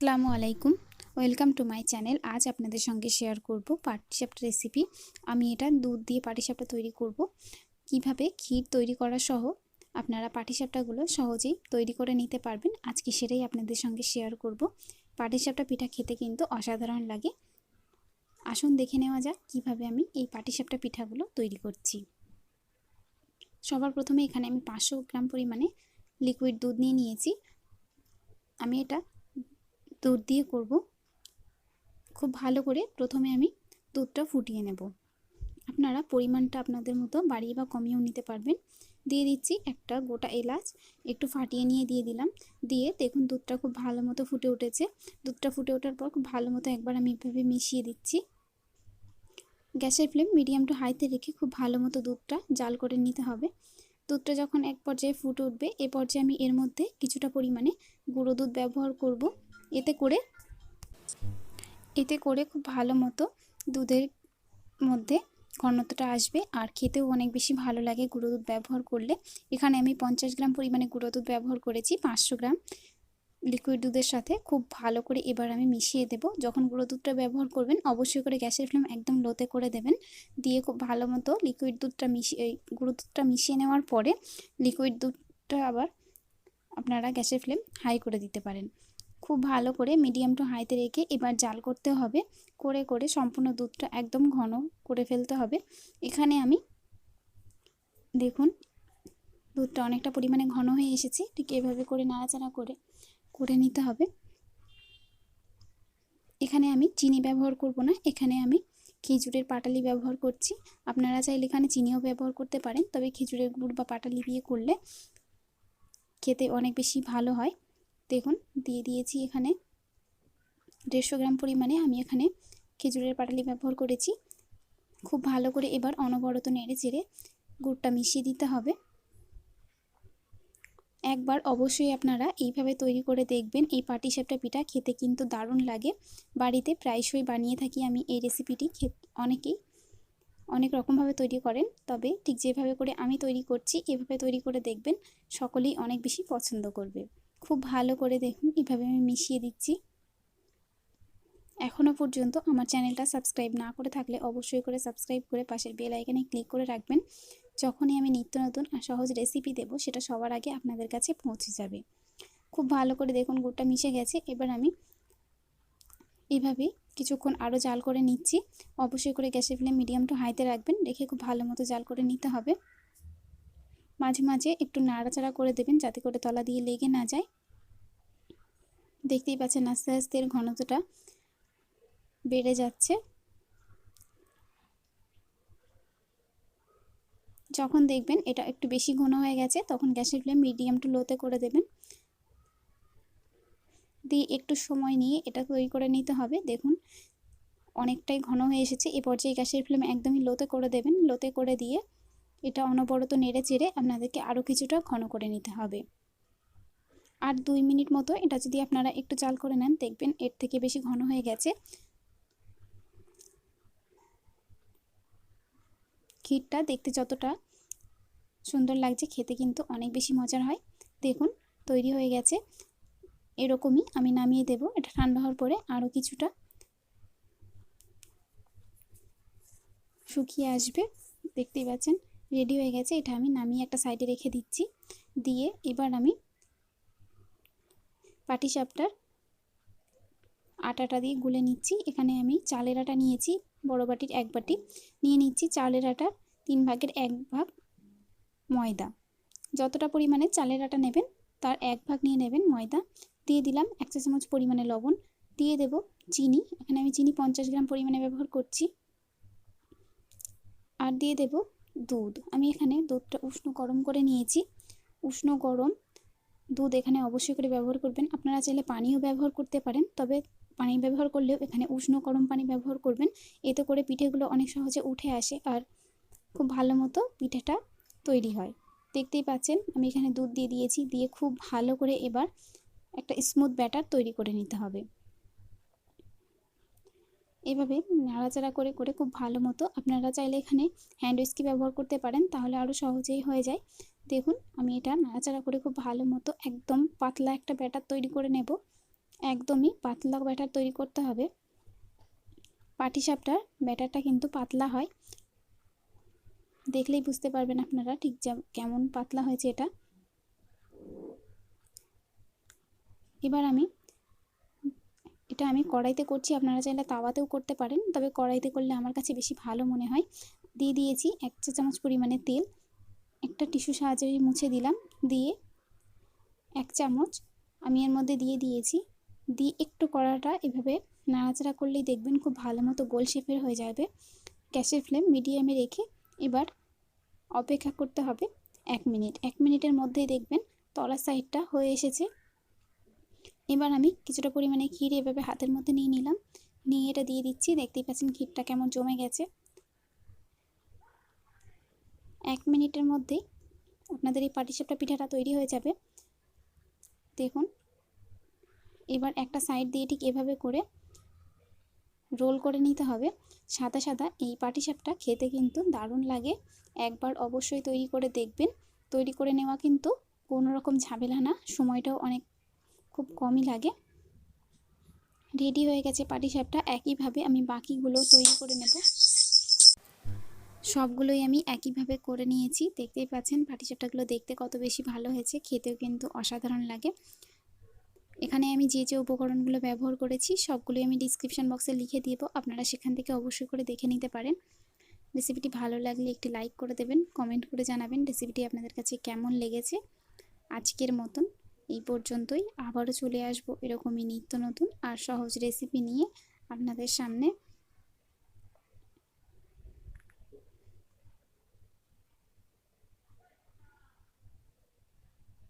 আসসালামু আলাইকুম। Welcome to my channel. আজ আপনাদের সঙ্গে শেয়ার করব পাটিসাপটা রেসিপি। আমি এটা দুধ দিয়ে পাটিসাপটা তৈরি করব। কিভাবে ক্ষীর তৈরি করা সহ আপনারা পাটিসাপটাগুলো সহজেই তৈরি করে নিতে পারবেন, আজকে সেটাই আপনাদের সঙ্গে শেয়ার করব। পাটিসাপটা পিঠা খেতে কিন্তু অসাধারণ লাগে। আসুন দেখে নেওয়া যাক কিভাবে আমি এই পাটিসাপটা পিঠাগুলো তৈরি করছি। সবার প্রথমে এখানে আমি 500 গ্রাম পরিমাণে লিকুইড দুধ নিয়েছি। আমি এটা দুধ দিয়ে করব। খুব ভালো করে প্রথমে আমি দুধটা ফুটিয়ে নেব। আপনারা পরিমাণটা আপনাদের মতো বাড়িয়ে বা কমিয়েও নিতে পারবেন। দিয়ে দিচ্ছি একটা গোটা এলাচ, একটু ফাটিয়ে নিয়ে দিয়ে দিলাম। দিয়ে দেখুন দুধটা খুব ভালো মতো ফুটে উঠেছে। দুধটা ফুটে ওঠার পর খুব ভালো মতো একবার আমি এভাবে মিশিয়ে দিচ্ছি। গ্যাসের ফ্লেম মিডিয়াম টু হাইতে রেখে খুব ভালো মতো দুধটা জাল করে নিতে হবে। দুধটা যখন এক পর্যায়ে ফুটে উঠবে, এ পর্যায়ে আমি এর মধ্যে কিছুটা পরিমাণে গুঁড়ো দুধ ব্যবহার করব। এতে করে খুব ভালো মতো দুধের মধ্যে ঘনত্বটা আসবে আর খেতেও অনেক বেশি ভালো লাগে গুঁড়ো দুধ ব্যবহার করলে। এখানে আমি 50 গ্রাম পরিমাণে গুঁড়ো দুধ ব্যবহার করেছি 500 গ্রাম লিকুইড দুধের সাথে। খুব ভালো করে এবার আমি মিশিয়ে দেব। যখন গুঁড়ো দুধটা ব্যবহার করবেন অবশ্যই করে গ্যাসের ফ্লেম একদম লোতে করে দেবেন। দিয়ে খুব ভালো মতো লিকুইড দুধটা গুঁড়ো দুধটা মিশিয়ে নেওয়ার পরে লিকুইড দুধটা আবার আপনারা গ্যাসের ফ্লেম হাই করে দিতে পারেন। খুব ভালো করে মিডিয়াম টু হাইতে রেখে এবার জাল করতে হবে। করে করে সম্পূর্ণ দুধটা একদম ঘন করে ফেলতে হবে। এখানে আমি দেখুন দুধটা অনেকটা পরিমাণে ঘন হয়ে এসেছে। ঠিক এভাবে করে নাড়াচাড়া করে নিতে হবে। এখানে আমি চিনি ব্যবহার করব না, এখানে আমি খেজুরের পাটালি ব্যবহার করছি। আপনারা চাইলে এখানে চিনিও ব্যবহার করতে পারেন, তবে খেজুরের গুড় বা পাটালি দিয়ে করলে খেতে অনেক বেশি ভালো হয়। দেখুন দিয়ে দিয়েছি এখানে 150 গ্রাম পরিমাণে আমি এখানে খেজুরের পাটালি ব্যবহার করেছি। খুব ভালো করে এবার অনবরত নেড়ে চেড়ে গুড়টা মিশিয়ে দিতে হবে। একবার অবশ্যই আপনারা এইভাবে তৈরি করে দেখবেন। এই পাটিসাপটা পিঠা খেতে কিন্তু দারুণ লাগে। বাড়িতে প্রায়শই বানিয়ে থাকি আমি এই রেসিপিটি। অনেকেই অনেক রকমভাবে তৈরি করেন, তবে ঠিক যেভাবে করে আমি তৈরি করছি এভাবে তৈরি করে দেখবেন, সকলেই অনেক বেশি পছন্দ করবে। খুব ভালো করে দেখুন এভাবে আমি মিশিয়ে দিচ্ছি। এখনও পর্যন্ত আমার চ্যানেলটা সাবস্ক্রাইব না করে থাকলে অবশ্যই করে সাবস্ক্রাইব করে পাশের বেল আইকনে ক্লিক করে রাখবেন। যখনই আমি নিত্য নতুন আর সহজ রেসিপি দেব সেটা সবার আগে আপনাদের কাছে পৌঁছে যাবে। খুব ভালো করে দেখুন গুড়টা মিশে গেছে। এবার আমি এইভাবে কিছুক্ষণ আরও জাল করে নিচ্ছি। অবশ্যই করে গ্যাসের ফ্লেম মিডিয়াম টু হাইতে রাখবেন, রেখে খুব ভালো মতো জাল করে নিতে হবে। মাঝে মাঝে একটু নাড়াচাড়া করে দেবেন যাতে করে তলা দিয়ে লেগে না যায়। দেখতেই পাচ্ছেন আস্তে আস্তে এর ঘনত্বটা বেড়ে যাচ্ছে। যখন দেখবেন এটা একটু বেশি ঘন হয়ে গেছে তখন গ্যাসের ফ্লেম মিডিয়াম টু লোতে করে দেবেন। দিয়ে একটু সময় নিয়ে এটা তৈরি করে নিতে হবে। দেখুন অনেকটাই ঘন হয়ে এসেছে। এ পর্যায়ে গ্যাসের ফ্লেম একদমই লোতে করে দেবেন। লোতে করে দিয়ে এটা অনবরত নেড়ে চেড়ে আপনাদেরকে আরও কিছুটা ঘন করে নিতে হবে। আর 2 মিনিট মতো এটা যদি আপনারা একটু জাল করে নেন দেখবেন এর থেকে বেশি ঘন হয়ে গেছে। ক্ষীরটা দেখতে যতটা সুন্দর লাগছে খেতে কিন্তু অনেক বেশি মজার হয়। দেখুন তৈরি হয়ে গেছে। এরকমই আমি নামিয়ে দেব। এটা ঠান্ডা হওয়ার পরে আরও কিছুটা শুকিয়ে আসবে। দেখতেই পাচ্ছেন রেডি হয়ে গেছে। এটা আমি নামিয়ে একটা সাইডে রেখে দিচ্ছি। দিয়ে এবার আমি পাটিসাপটার আটাটা দিয়ে গুলে নিচ্ছি। এখানে আমি চালের আটা নিয়েছি বড় বাটির 1 বাটি, নিয়ে নিচ্ছি চালের আটার 3 ভাগের 1 ভাগ ময়দা। যতটা পরিমাণে চালের আটা নেবেন তার 1 ভাগ নিয়ে নেবেন ময়দা। দিয়ে দিলাম 1 চা চামচ পরিমাণে লবণ। দিয়ে দেব চিনি, এখানে আমি চিনি 50 গ্রাম পরিমাণে ব্যবহার করছি। আর দিয়ে দেব দুধ। আমি এখানে দুধটা উষ্ণ গরম করে নিয়েছি। উষ্ণ গরম দুধ এখানে অবশ্যই করে ব্যবহার করবেন। আপনারা চাইলে পানিও ব্যবহার করতে পারেন, তবে পানি ব্যবহার করলেও এখানে উষ্ণ গরম পানি ব্যবহার করবেন। এতে করে পিঠেগুলো অনেক সহজে উঠে আসে আর খুব ভালো মতো পিঠেটা তৈরি হয়। দেখতেই পাচ্ছেন আমি এখানে দুধ দিয়ে দিয়েছি। দিয়ে খুব ভালো করে এবার একটা স্মুথ ব্যাটার তৈরি করে নিতে হবে। এভাবে নাড়াচাড়া করে করে খুব ভালো মতো, আপনারা চাইলে এখানে হ্যান্ড উইস্কি ব্যবহার করতে পারেন, তাহলে আরও সহজেই হয়ে যায়। দেখুন আমি এটা নাড়াচাড়া করে খুব ভালো মতো একদম পাতলা একটা ব্যাটার তৈরি করে নেব। একদমই পাতলা ব্যাটার তৈরি করতে হবে। পাটিসাপটার ব্যাটারটা কিন্তু পাতলা হয়, দেখলেই বুঝতে পারবেন আপনারা ঠিক কেমন পাতলা হয়েছে এটা। এবার এটা আমি কড়াইতে করছি, আপনারা চাইলে তাওয়াতেও করতে পারেন, তবে কড়াইতে করলে আমার কাছে বেশি ভালো মনে হয়। দিয়ে দিয়েছি 1 চা চামচ পরিমাণে তেল, একটা টিস্যু সাহায্যে মুছে দিলাম। দিয়ে 1 চামচ আমি এর মধ্যে দিয়ে দিয়েছি। দিয়ে একটু কড়াটা এভাবে নাড়াচাড়া করলেই দেখবেন খুব ভালো মতো গোল শেপের হয়ে যাবে। গ্যাসের ফ্লেম মিডিয়ামে রেখে এবার অপেক্ষা করতে হবে 1 মিনিট। 1 মিনিটের মধ্যেই দেখবেন তলার সাইডটা হয়ে এসেছে। এবার আমি কিছুটা পরিমাণে ক্ষীর এভাবে হাতের মধ্যে নিয়ে নিলাম, নিয়ে এটা দিয়ে দিচ্ছি। দেখতেই পাচ্ছেন ক্ষীরটা কেমন জমে গেছে। 1 মিনিটের মধ্যেই আপনাদের এই পাটিসাপটা পিঠাটা তৈরি হয়ে যাবে। দেখুন, এবার একটা সাইড দিয়ে ঠিক এভাবে করে রোল করে নিতে হবে। সাদা সাদা এই পাটিসাপটা খেতে কিন্তু দারুণ লাগে, একবার অবশ্যই তৈরি করে দেখবেন। তৈরি করে নেওয়া কিন্তু কোনো রকম ঝামেলা না, সময়টাও খুব কমই লাগে। রেডি হয়ে গেছে পাটিসাপটা। একইভাবে আমি বাকিগুলো তৈরি করে নেব। সবগুলোই আমি একইভাবে করে নিয়েছি। দেখতেই পাচ্ছেন পাটিসাপটাগুলো দেখতে কত বেশি ভালো হয়েছে, খেতেও কিন্তু অসাধারণ লাগে। এখানে আমি যে যে উপকরণগুলো ব্যবহার করেছি সবগুলোই আমি ডিসক্রিপশন বক্সে লিখে দিব, আপনারা সেখান থেকে অবশ্যই করে দেখে নিতে পারেন। রেসিপিটি ভালো লাগলে একটি লাইক করে দেবেন, কমেন্ট করে জানাবেন রেসিপিটি আপনাদের কাছে কেমন লেগেছে। আজকের মতন এই পর্যন্তই, আবারও চলে আসবো এরকমই নিত্য নতুন আর সহজ রেসিপি নিয়ে আপনাদের সামনে।